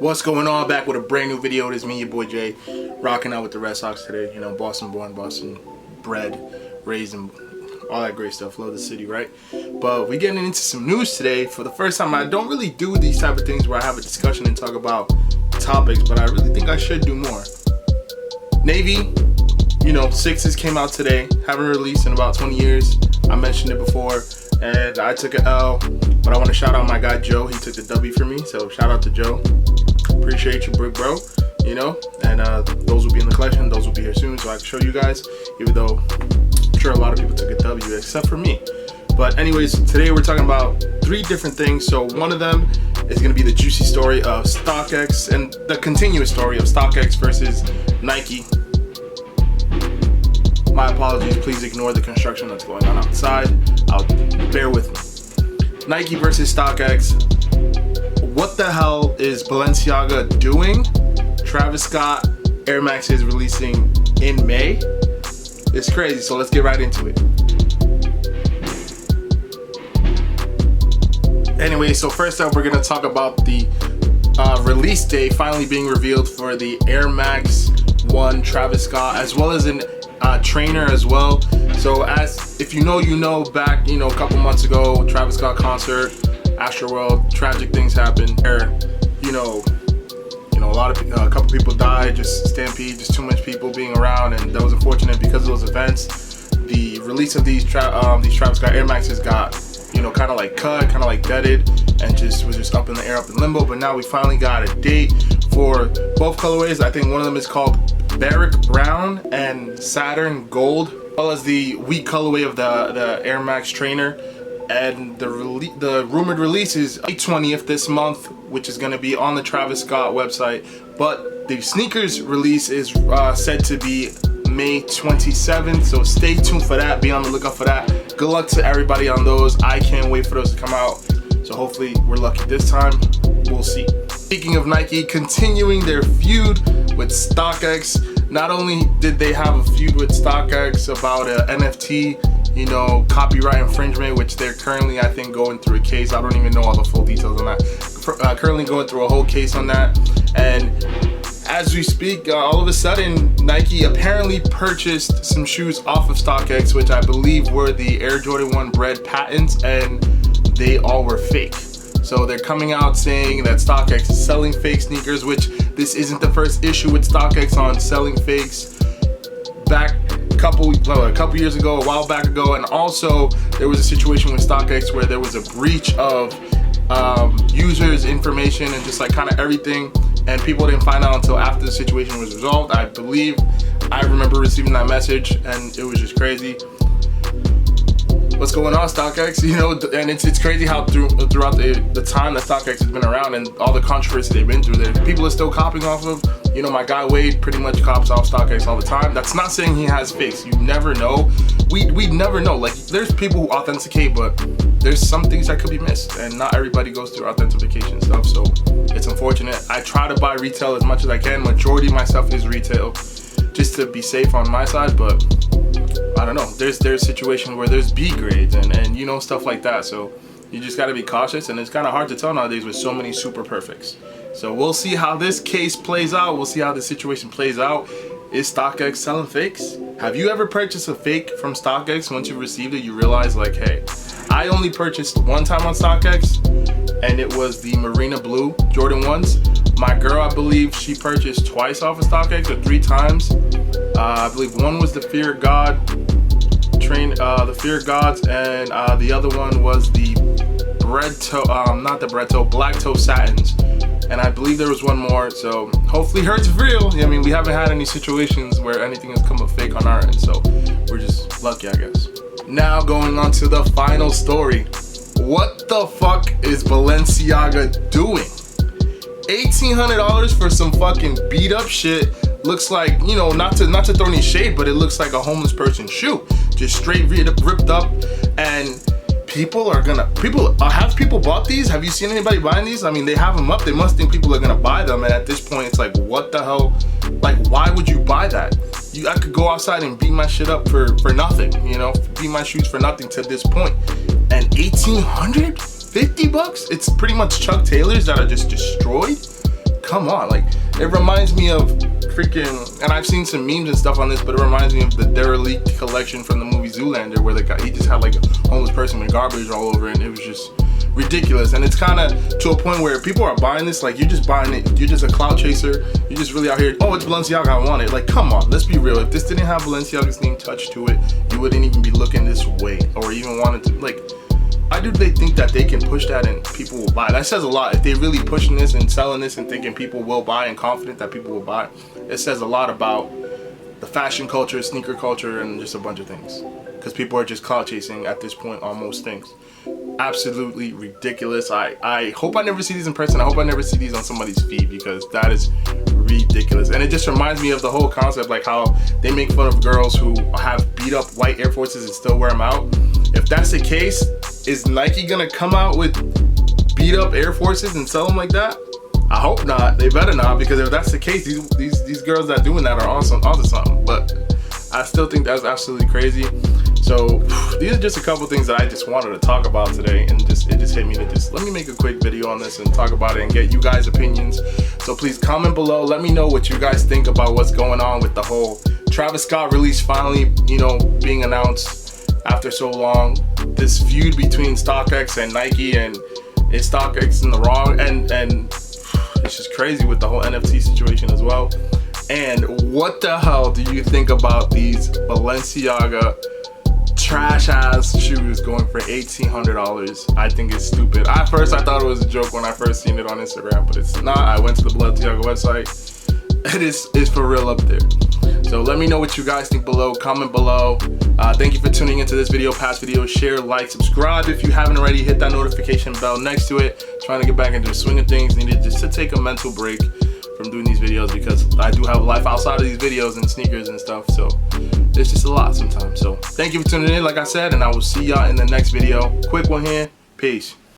What's going on? Back with a brand new video. It is me, your boy Jay, rocking out with the Red Sox today. You know, Boston born, Boston bred, raised, and all that great stuff. Love the city, right? But we getting into some news today. For the first time, I don't really do these type of things where I have a discussion and talk about topics, but I really think I should do more. Navy, you know, Sixes came out today. Haven't released in about 20 years. I mentioned it before, and I took an L. But I want to shout out my guy Joe. He took the W for me, so shout out to Joe. Appreciate you, bro. You know, and those will be in the collection. Those will be here soon, so I can show you guys. Even though I'm sure a lot of people took a W, except for me. But anyways, today we're talking about 3 different things. So one of them is going to be the juicy story of Stockx and the continuous story of Stockx versus Nike. My apologies. Please ignore the construction that's going on outside. Bear with me. Nike versus Stockx. What the hell is Balenciaga doing? Travis Scott Air Max is releasing in May. It's crazy, so let's get right into it. Anyway, so first up, we're gonna talk about the release date finally being revealed for the Air Max 1 Travis Scott, as well as an trainer as well. So as if you know, back a couple months ago, Travis Scott concert, Astroworld, tragic things happened there. A couple people died, just stampede, just too much people being around, and that was unfortunate. Because of those events, the release of these Travis Scott Air Maxes got kind of like cut, kind of like deaded, and was just up in the air, up in limbo. But now we finally got a date for both colorways. I think one of them is called Barrick Brown and Saturn Gold, as well as the wheat colorway of the Air Max trainer. And the rumored release is May 20th this month, which is going to be on the Travis Scott website. But the sneakers release is said to be May 27th, so stay tuned for that. Be on the lookout for that. Good luck to everybody on those. I can't wait for those to come out. So hopefully we're lucky this time. We'll see. Speaking of Nike, continuing their feud with Stockx. Not only did they have a feud with Stockx about an NFT, copyright infringement, which they're currently, I think, going through a case. I don't even know all the full details on that. Currently going through a whole case on that. And as we speak, all of a sudden, Nike apparently purchased some shoes off of Stockx, which I believe were the Air Jordan 1 bred patents, and they all were fake. So they're coming out saying that Stockx is selling fake sneakers, which this isn't the first issue with Stockx on selling fakes. Back a couple years ago, a while back ago, and also there was a situation with Stockx where there was a breach of users' information and just like kind of everything, and people didn't find out until after the situation was resolved. I believe I remember receiving that message, and it was just crazy. What's going on, Stockx? And it's crazy how throughout the time that Stockx has been around and all the controversy they've been through, there people are still copying off of. My guy Wade pretty much cops off Stockx all the time. That's not saying he has fakes. You never know. We never know. Like, there's people who authenticate, but there's some things that could be missed, and not everybody goes through authentication stuff. So it's unfortunate. I try to buy retail as much as I can. Majority of my stuff is retail, just to be safe on my side. But I don't know. There's situations where there's B grades and stuff like that. So you just got to be cautious, and it's kind of hard to tell nowadays with so many super perfects. So we'll see how this case plays out. We'll see how the situation plays out. Is Stockx selling fakes? Have you ever purchased a fake from Stockx? Once you received it, you realize, like, hey, I only purchased one time on Stockx, and it was the Marina Blue Jordan 1s. My girl, I believe she purchased twice off of Stockx, or 3 times. I believe one was the Fear God the Fear Gods, and the other one was the Black Toe Satins. And I believe there was one more, so hopefully hers is real. I mean, we haven't had any situations where anything has come up fake on our end, so we're just lucky, I guess. Now going on to the final story. What the fuck is Balenciaga doing? $1,800 for some fucking beat up shit. Looks like, not to throw any shade, but it looks like a homeless person's shoe. Just straight ripped up, and have people bought these? Have you seen anybody buying these? I mean, they have them up. They must think people are gonna buy them, and at this point it's like, what the hell? Like, why would you buy that? I could go outside and beat my shit up for nothing, beat my shoes for nothing to this point. And $1,850? It's pretty much Chuck Taylors that are just destroyed. come on, like it reminds me of freaking, and I've seen some memes and stuff on this, but it reminds me of the derelict collection from the movie Zoolander, where the guy, he just had like a homeless person with garbage all over it, and it was just ridiculous. And it's kind of to a point where people are buying this, like you're just buying it, you're just a clout chaser, you're just really out here, oh, it's Balenciaga, I want it. Like, come on, let's be real. If this didn't have Balenciaga's name touched to it, you wouldn't even be looking this way or even wanted to, like, why do they think that they can push that and people will buy? That says a lot. If they really pushing this and selling this and thinking people will buy and confident that people will buy, it says a lot about the fashion culture, sneaker culture, and just a bunch of things. Because people are just clout chasing at this point on most things. Absolutely ridiculous. I hope I never see these in person. I hope I never see these on somebody's feed, because that is ridiculous. And it just reminds me of the whole concept, like how they make fun of girls who have beat up white Air Forces and still wear them out. If that's the case, is Nike gonna come out with beat up Air Forces and sell them like that? I hope not. They better not, because if that's the case, these girls that are doing that are awesome, onto something. But I still think that's absolutely crazy. So these are just a couple things that I just wanted to talk about today, and it just hit me to just let me make a quick video on this and talk about it and get you guys' opinions. So please comment below. Let me know what you guys think about what's going on with the whole Travis Scott release finally, you know, being announced after so long. This feud between Stockx and Nike, and is Stockx in the wrong? And it's just crazy with the whole NFT situation as well. And what the hell do you think about these Balenciaga trash ass shoes going for $1,800? I think it's stupid. At first I thought it was a joke when I first seen it on Instagram, but it's not. I went to the Balenciaga website. It's for real up there. So let me know what you guys think below. Comment below. Thank you for tuning into this video. Past videos, share, like, subscribe if you haven't already. Hit that notification bell next to it. Trying to get back into the swing of things. Needed just to take a mental break from doing these videos, because I do have a life outside of these videos and sneakers and stuff. So it's just a lot sometimes. So thank you for tuning in, like I said, and I will see y'all in the next video. Quick one here. Peace.